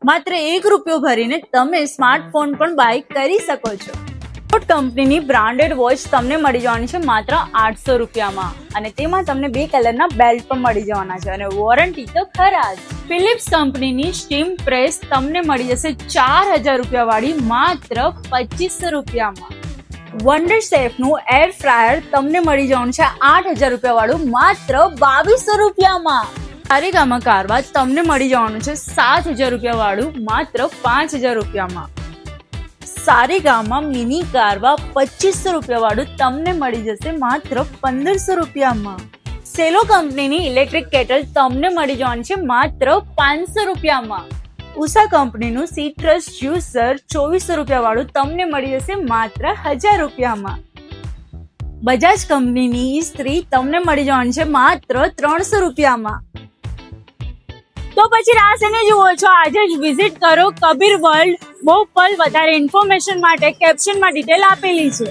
માત્ર ₹1 ભરીને તમે સ્માર્ટફોન પણ બાય કરી શકો છો. બોટ કંપનીની બ્રાન્ડેડ વોચ તમને મળી જવાની છે માત્ર ₹800 અને તેમાં તમને 2 કલરના બેલ્ટ પણ મળી જવાના છે અને વોરંટી તો ખરા જ. ફિલિપ્સ કંપનીની સ્ટીમ પ્રેસ તમને મળી જશે ₹4000 વાળી માત્ર ₹2500. વન્ડર શેફનું એર ફ્રાયર તમને મળી જવાનું છે ₹8000 વાળું માત્ર ₹2200. સારેગામા કારવા તમને મળી જવાનું છે ₹7000 વાળું માત્ર ₹5000. સારેગામા મિની કારવા ₹2500 વાળું તમને મળી જશે માત્ર ₹1500. સેલો કંપનીની ઇલેક્ટ્રિક કેટલ તમને મળી જવાની છે માત્ર ₹500. ઉષા કંપનીનું સિટ્રસ જ્યુસર ₹2400 વાળું તમને મળી જશે માત્ર ₹1000. બજાજ કંપનીની ઇસ્ત્રી તમને મળી જવાની છે માત્ર ₹300. તો પછી રાહ શેની જુઓ છો, આજે જ વિઝિટ કરો કબીર વર્લ્ડ બોપલ. વધારે ઇન્ફોર્મેશન માટે કેપ્શનમાં ડિટેલ આપેલી છે.